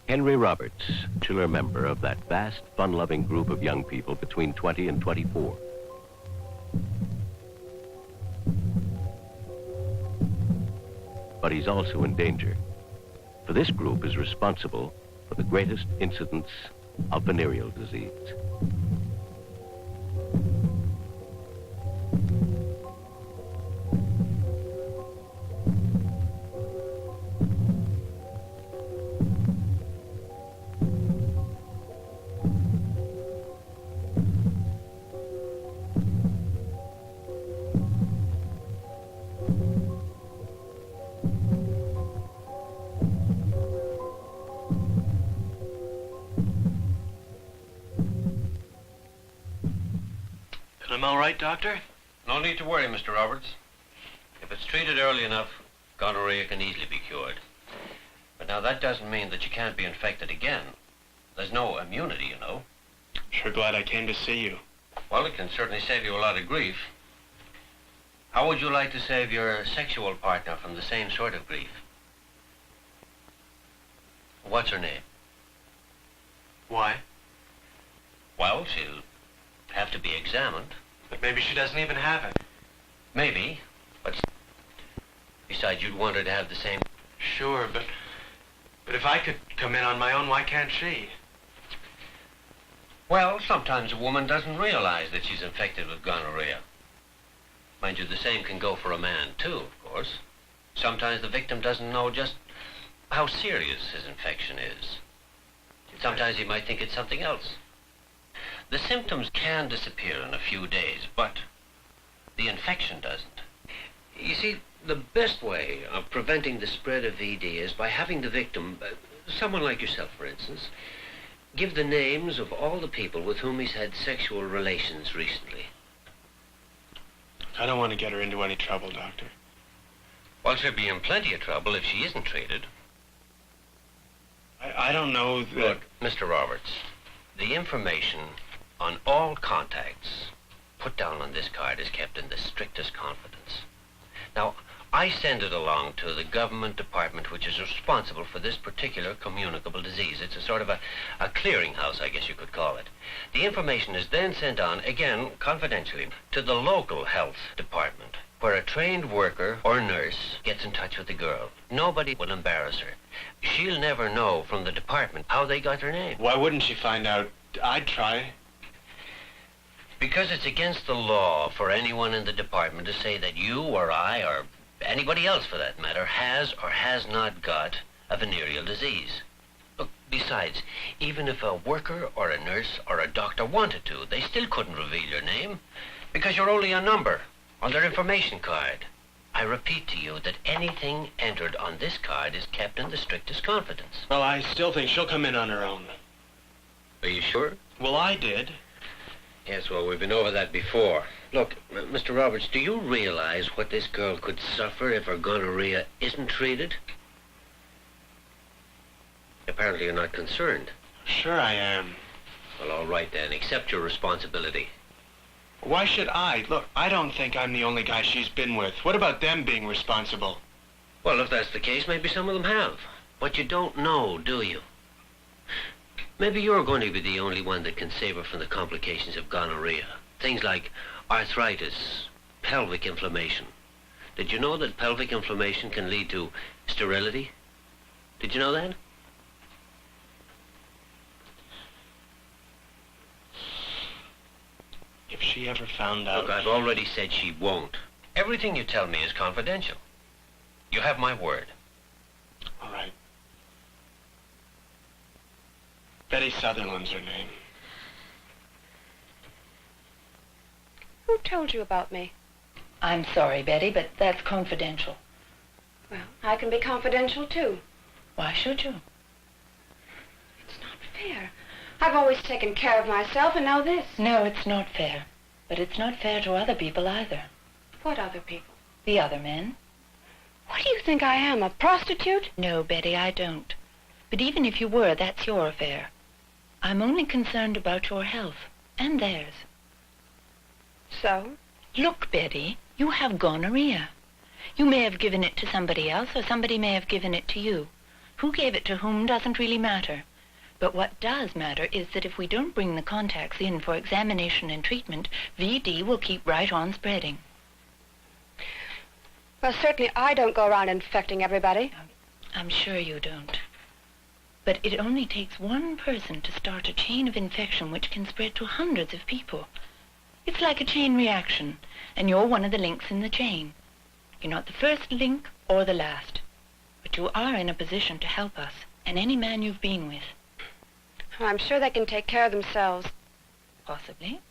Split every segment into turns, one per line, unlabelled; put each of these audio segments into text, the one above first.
Henry Roberts, titular member of that vast, fun-loving group of young people between 20 and 24. But he's also in danger, for this group is responsible for the greatest incidence of venereal disease.
I'm all right, Doctor?
No need to worry, Mr. Roberts. If it's treated early enough, gonorrhea can easily be cured. But now that doesn't mean that you can't be infected again. There's no immunity, you know.
Sure glad I came to see you.
Well, it can certainly save you a lot of grief. How would you like to save your sexual partner from the same sort of grief? What's her name?
Why?
Well, she'll have to be examined.
But maybe she doesn't even have it.
Maybe, but besides, you'd want her to have the same...
Sure, but if I could come in on my own, why can't she?
Well, sometimes a woman doesn't realize that she's infected with gonorrhea. Mind you, the same can go for a man, too, of course. Sometimes the victim doesn't know just how serious his infection is. Sometimes he might think it's something else. The symptoms can disappear in a few days, but the infection doesn't. You see, the best way of preventing the spread of ED is by having the victim, someone like yourself, for instance, give the names of all the people with whom he's had sexual relations recently.
I don't want to get her into any trouble, Doctor.
Well, she'll be in plenty of trouble if she isn't treated.
I don't know that...
Look, Mr. Roberts, the information on all contacts put down on this card is kept in the strictest confidence. Now, I send it along to the government department which is responsible for this particular communicable disease. It's a sort of a clearinghouse, I guess you could call it. The information is then sent on, again, confidentially, to the local health department, where a trained worker or nurse gets in touch with the girl. Nobody will embarrass her. She'll never know from the department how they got her name.
Why wouldn't she find out? I'd try.
Because it's against the law for anyone in the department to say that you or I, or anybody else for that matter, has or has not got a venereal disease. Look, besides, even if a worker or a nurse or a doctor wanted to, they still couldn't reveal your name because you're only a number on their information card. I repeat to you that anything entered on this card is kept in the strictest confidence.
Well, I still think she'll come in on her own.
Are you sure?
Well, I did.
Yes, well, we've been over that before. Look, Mr. Roberts, do you realize what this girl could suffer if her gonorrhea isn't treated? Apparently you're not concerned.
Sure I am.
Well, all right then. Accept your responsibility.
Why should I? Look, I don't think I'm the only guy she's been with. What about them being responsible?
Well, if that's the case, maybe some of them have. But you don't know, do you? Maybe you're going to be the only one that can save her from the complications of gonorrhea. Things like arthritis, pelvic inflammation. Did you know that pelvic inflammation can lead to sterility? Did you know that?
If she ever found out...
Look, I've already said she won't. Everything you tell me is confidential. You have my word.
All right. Betty Sutherland's her name.
Who told you about me?
I'm sorry, Betty, but that's confidential.
Well, I can be confidential, too.
Why should you?
It's not fair. I've always taken care of myself, and now this.
No, it's not fair. But it's not fair to other people either.
What other people?
The other men.
What do you think I am, a prostitute?
No, Betty, I don't. But even if you were, that's your affair. I'm only concerned about your health, and theirs.
So?
Look, Betty, you have gonorrhea. You may have given it to somebody else, or somebody may have given it to you. Who gave it to whom doesn't really matter. But what does matter is that if we don't bring the contacts in for examination and treatment, VD will keep right on spreading.
Well, certainly I don't go around infecting everybody.
I'm sure you don't. But it only takes one person to start a chain of infection which can spread to hundreds of people. It's like a chain reaction, and you're one of the links in the chain. You're not the first link or the last, but you are in a position to help us and any man you've been with.
I'm sure they can take care of themselves.
Possibly.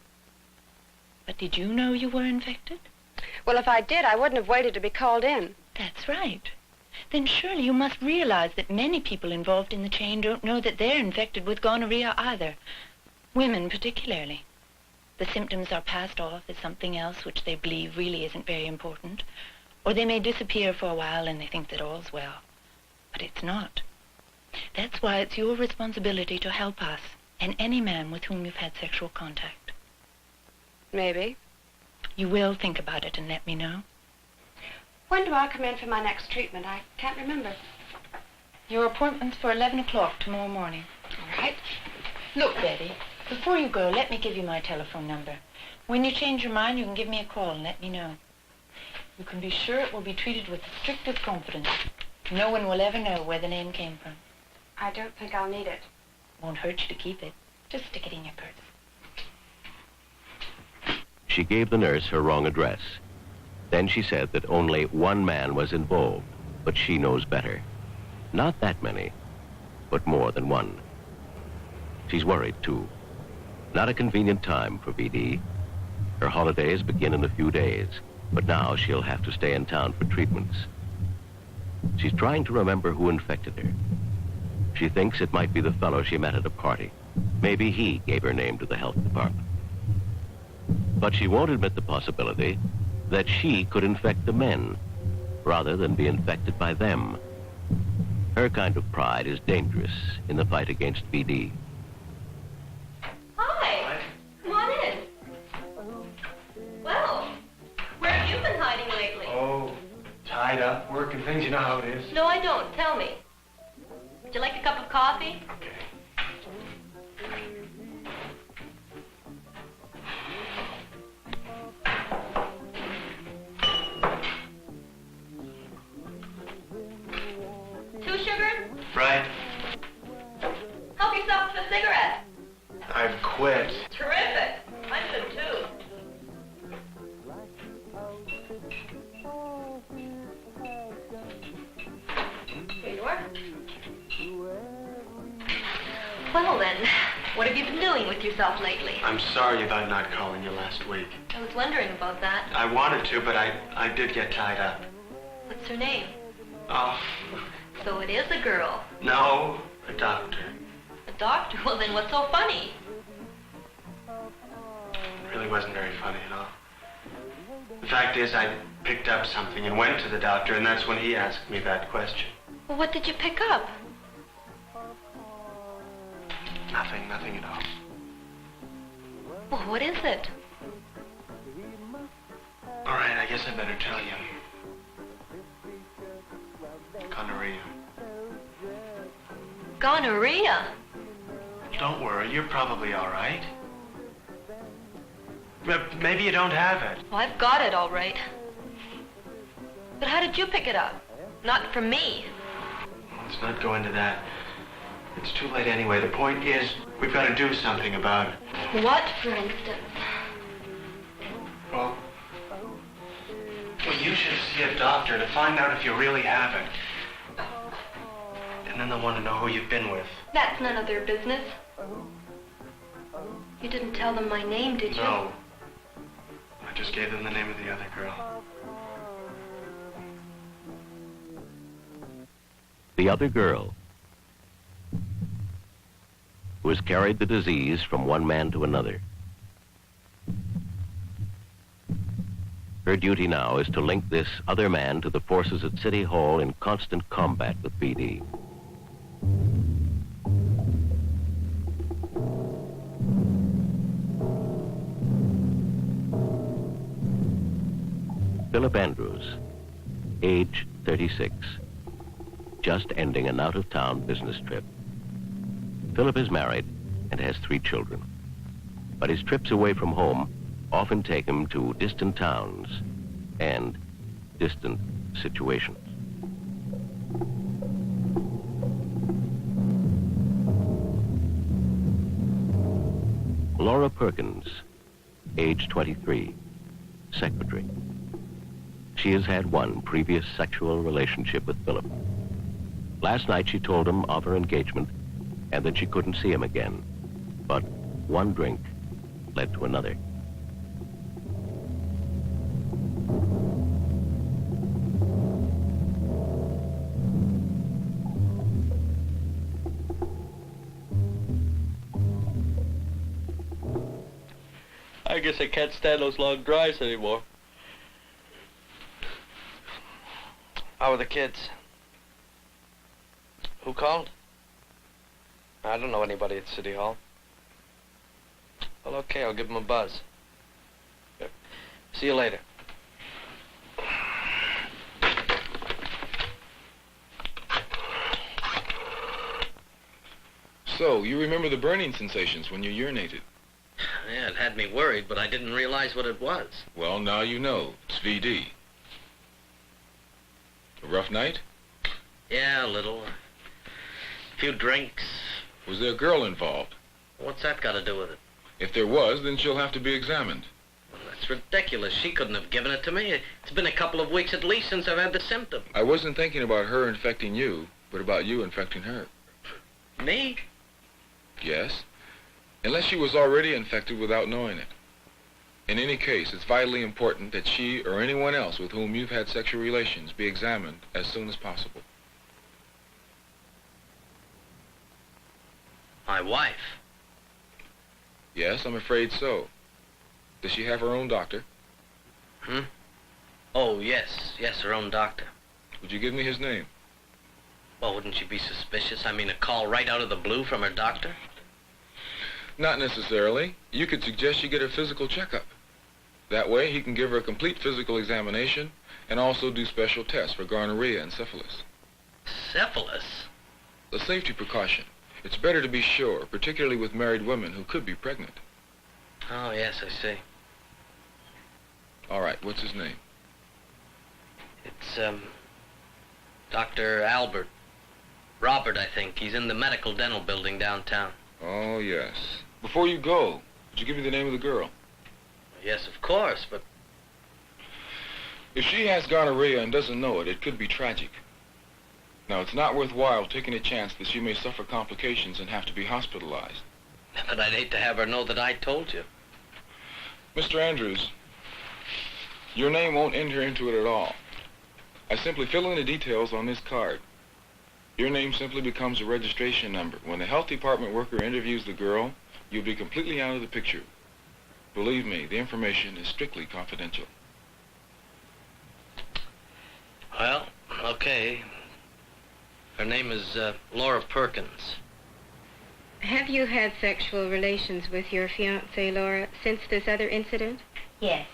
But did you know you were infected?
Well, if I did, I wouldn't have waited to be called in.
That's right. Then surely you must realize that many people involved in the chain don't know that they're infected with gonorrhea either. Women particularly. The symptoms are passed off as something else which they believe really isn't very important. Or they may disappear for a while and they think that all's well. But it's not. That's why it's your responsibility to help us and any man with whom you've had sexual contact.
Maybe.
You will think about it and let me know.
When do I come in for my next treatment? I can't remember.
Your appointment's for 11 o'clock tomorrow morning.
All right.
Look, Betty, before you go, let me give you my telephone number. When you change your mind, you can give me a call and let me know. You can be sure it will be treated with the strictest confidence. No one will ever know where the name came from.
I don't think I'll need it.
Won't hurt you to keep it. Just stick it in your purse.
She gave the nurse her wrong address. Then she said that only one man was involved, but she knows better. Not that many, but more than one. She's worried, too. Not a convenient time for VD. Her holidays begin in a few days, but now she'll have to stay in town for treatments. She's trying to remember who infected her. She thinks it might be the fellow she met at a party. Maybe he gave her name to the health department. But she won't admit the possibility that she could infect the men rather than be infected by them. Her kind of pride is dangerous in the fight against VD.
Hi. Come on in. Well, where have you been hiding lately?
Oh, tied up, work and things, you know how it is.
No, I don't. Tell me. Would you like a cup of coffee?
Okay.
Two sugar?
Right.
Help yourself to a cigarette.
I've quit.
Terrific. I should too. Here you are. Well then, what have you been doing with yourself lately?
I'm sorry about not calling you last week.
I was wondering about that.
I wanted to, but I did get tied up.
What's her name?
Oh,
So it is a girl.
no, a doctor.
A doctor? Well then, what's so funny?
It really wasn't very funny at all. The fact is, I picked up something and went to the doctor, and that's when he asked me that question.
Well, what did you pick up?
Nothing at all.
Well, what is it?
All right, I guess I better tell you. Gonorrhea.
Gonorrhea?
Don't worry, you're probably all right. Maybe you don't have it.
Well, I've got it all right. But how did you pick it up? Not from me.
Let's not go into that. It's too late anyway. The point is, we've got to do something about it.
What, for instance?
Well, you should see a doctor to find out if you really have it. And then they'll want to know who you've been with.
That's none of their business. You didn't tell them my name, did you?
No. I just gave them the name of the other girl.
The other girl, who has carried the disease from one man to another. Her duty now is to link this other man to the forces at City Hall in constant combat with VD. Philip Andrews, age 36. just ending an out-of-town business trip. Philip is married and has 3 children, but his trips away from home often take him to distant towns and distant situations. Laura Perkins, age 23, secretary. She has had one previous sexual relationship with Philip. Last night she told him of her engagement and that she couldn't see him again. But one drink led to another.
I guess I can't stand those long drives anymore. How are the kids? Who called? I don't know anybody at City Hall. Well, okay, I'll give them a buzz. Yep. See you later.
So, you remember the burning sensations when you urinated?
Yeah, it had me worried, but I didn't realize what it was.
Well, now you know. It's VD. A rough night?
Yeah, a little. A few drinks.
Was there a girl involved?
What's that got to do with it?
If there was, then she'll have to be examined.
Well, that's ridiculous. She couldn't have given it to me. It's been a couple of weeks at least since I've had the symptom.
I wasn't thinking about her infecting you, but about you infecting her.
Me?
Yes. Unless she was already infected without knowing it. In any case, it's vitally important that she or anyone else with whom you've had sexual relations be examined as soon as possible.
My wife?
Yes, I'm afraid so. Does she have her own doctor?
Oh, yes, her own doctor.
Would you give me his name?
Well, wouldn't she be suspicious? I mean, a call right out of the blue from her doctor?
Not necessarily. You could suggest she get a physical checkup. That way, he can give her a complete physical examination and also do special tests for gonorrhea and syphilis.
Syphilis?
A safety precaution. It's better to be sure, particularly with married women who could be pregnant.
Oh, yes, I see.
All right, what's his name?
It's, Dr. Albert. Robert, I think. He's in the medical dental building downtown.
Oh, yes. Before you go, would you give me the name of the girl?
Yes, of course, but...
If she has gonorrhea and doesn't know it, it could be tragic. Now, it's not worthwhile taking a chance that she may suffer complications and have to be hospitalized.
But I'd hate to have her know that I told you.
Mr. Andrews, your name won't enter into it at all. I simply fill in the details on this card. Your name simply becomes a registration number. When the health department worker interviews the girl, you'll be completely out of the picture. Believe me, the information is strictly confidential.
Well, okay. Her name is Laura Perkins.
Have you had sexual relations with your fiancé, Laura, since this other incident?
Yes.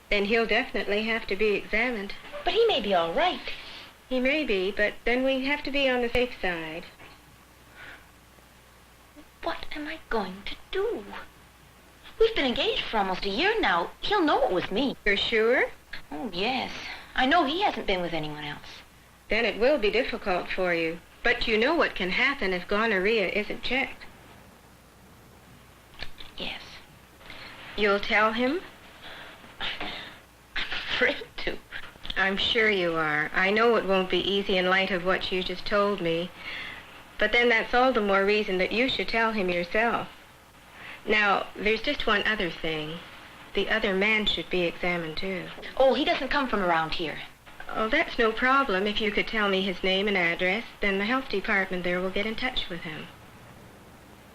Then he'll definitely have to be examined.
But he may be all right.
He may be, but then we have to be on the safe side.
What am I going to do? We've been engaged for almost a year now. He'll know it was me.
You're sure?
Oh, yes. I know he hasn't been with anyone else.
Then it will be difficult for you. But you know what can happen if gonorrhea isn't checked.
Yes.
You'll tell him?
I'm afraid to.
I'm sure you are. I know it won't be easy in light of what you just told me. But then that's all the more reason that you should tell him yourself. Now, there's just one other thing. The other man should be examined, too.
Oh, he doesn't come from around here.
Oh, that's no problem. If you could tell me his name and address, then the health department there will get in touch with him.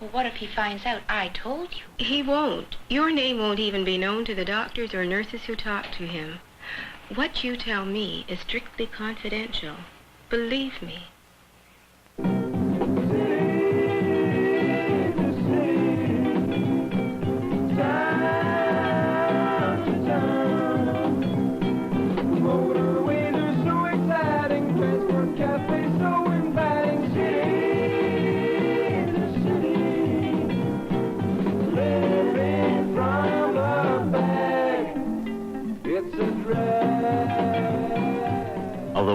Well, what if he finds out I told you?
He won't. Your name won't even be known to the doctors or nurses who talk to him. What you tell me is strictly confidential. Believe me.
Motorways are so exciting, transport cafes so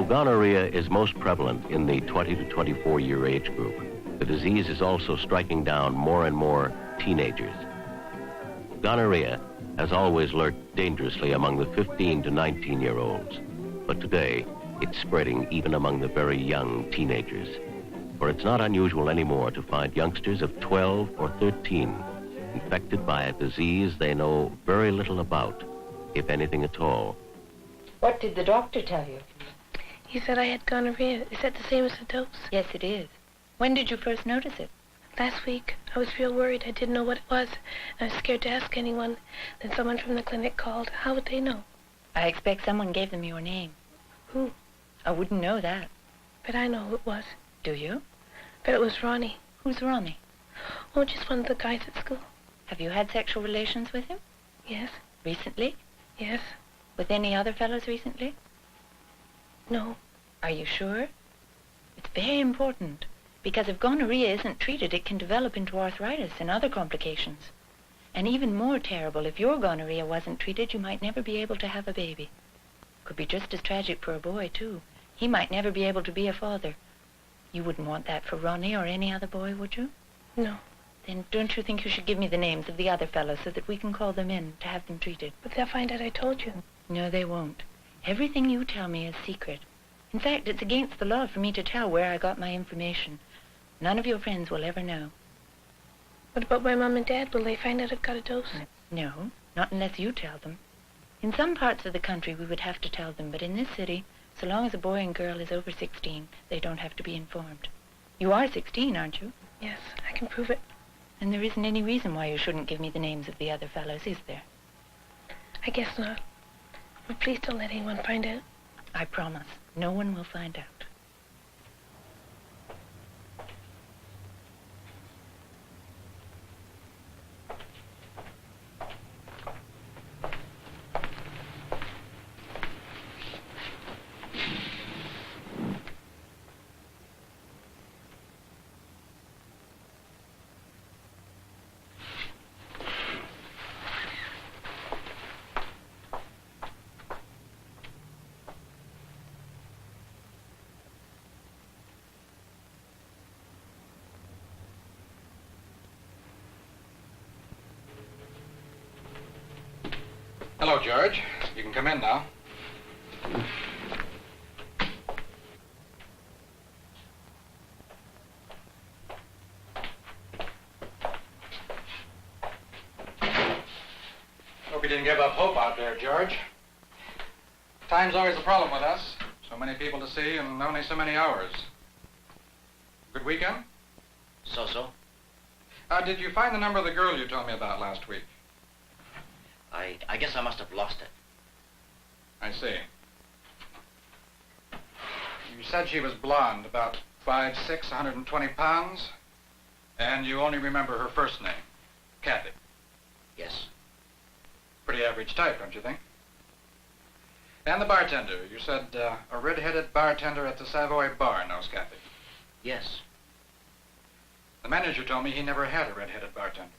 Gonorrhea is most prevalent in the 20 to 24-year age group. The disease is also striking down more and more teenagers. Gonorrhea has always lurked dangerously among the 15 to 19-year-olds, but today it's spreading even among the very young teenagers. For it's not unusual anymore to find youngsters of 12 or 13 infected by a disease they know very little about, if anything at all.
What did the doctor tell you?
He said I had gonorrhea. Is that the same as the dose?
Yes, it is. When did you first notice it?
Last week. I was real worried. I didn't know what it was. I was scared to ask anyone. Then someone from the clinic called. How would they know?
I expect someone gave them your name.
Who?
I wouldn't know that.
But I know who it was.
Do you?
But it was Ronnie.
Who's Ronnie?
Oh, just one of the guys at school.
Have you had sexual relations with him?
Yes.
Recently?
Yes.
With any other fellows recently?
No.
Are you sure? It's very important, because if gonorrhea isn't treated, it can develop into arthritis and other complications. And even more terrible, if your gonorrhea wasn't treated, you might never be able to have a baby. Could be just as tragic for a boy, too. He might never be able to be a father. You wouldn't want that for Ronnie or any other boy, would you?
No.
Then don't you think you should give me the names of the other fellows so that we can call them in to have them treated?
But they'll find out I told you.
No, they won't. Everything you tell me is secret. In fact, it's against the law for me to tell where I got my information. None of your friends will ever know.
What about my mom and dad? Will they find out I've got a dose?
No, not unless you tell them. In some parts of the country, we would have to tell them, but in this city, so long as a boy and girl is over 16, they don't have to be informed. You are 16, aren't you?
Yes, I can prove it.
And there isn't any reason why you shouldn't give me the names of the other fellows, is there?
I guess not. But please don't let anyone find out.
I promise. No one will find out.
Hello, George. You can come in now. Hope you didn't give up hope out there, George. Time's always a problem with us. So many people to see and only so many hours. Good weekend?
So-so.
Did you find the number of the girl you told me about last week?
I guess I must have lost it.
I see. You said she was blonde, about 5'6", 120 pounds, and you only remember her first name, Kathy.
Yes.
Pretty average type, don't you think? And the bartender. You said a red-headed bartender at the Savoy Bar knows Kathy.
Yes.
The manager told me he never had a red-headed bartender.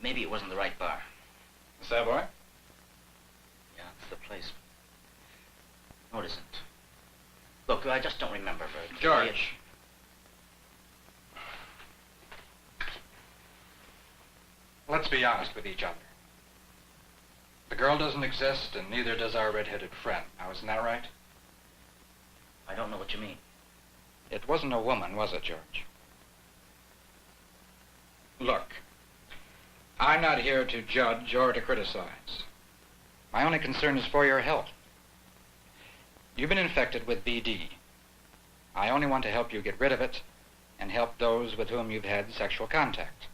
Maybe it wasn't the right bar.
The Savoy?
Yeah, it's the place. No, it isn't. Look, I just don't remember very clearly.
George. Let's be honest with each other. The girl doesn't exist, and neither does our red-headed friend. Now, isn't that right?
I don't know what you mean.
It wasn't a woman, was it, George? Look, I'm not here to judge or to criticize. My only concern is for your health. You've been infected with BD. I only want to help you get rid of it and help those with whom you've had sexual contact.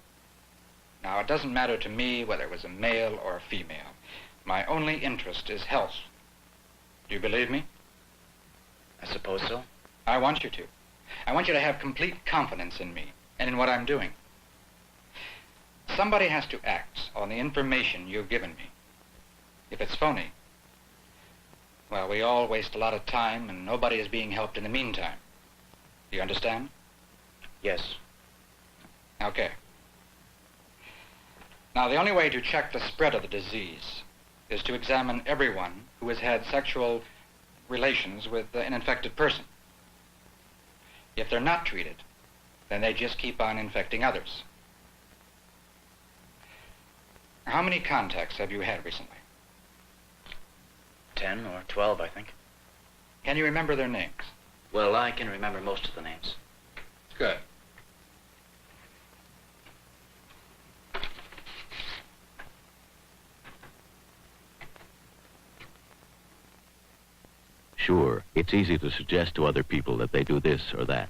Now, it doesn't matter to me whether it was a male or a female. My only interest is health. Do you believe me?
I suppose so.
I want you to. I want you to have complete confidence in me and in what I'm doing. Somebody has to act on the information you've given me. If it's phony, well, we all waste a lot of time and nobody is being helped in the meantime. Do you understand?
Yes.
Okay. Now, the only way to check the spread of the disease is to examine everyone who has had sexual relations with an infected person. If they're not treated, then they just keep on infecting others. How many contacts have you had recently?
10 or 12, I think.
Can you remember their names?
Well, I can remember most of the names.
Good.
Sure, it's easy to suggest to other people that they do this or that.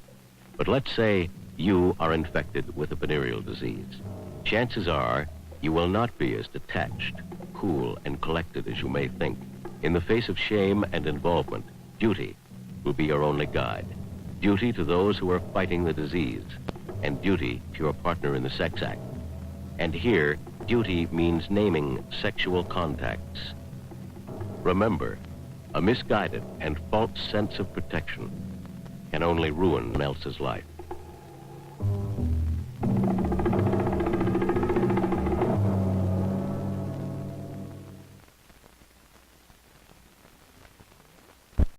But let's say you are infected with a venereal disease. Chances are you will not be as detached, cool, and collected as you may think. In the face of shame and involvement, duty will be your only guide. Duty to those who are fighting the disease, and duty to your partner in the sex act. And here, duty means naming sexual contacts. Remember, a misguided and false sense of protection can only ruin someone else's life.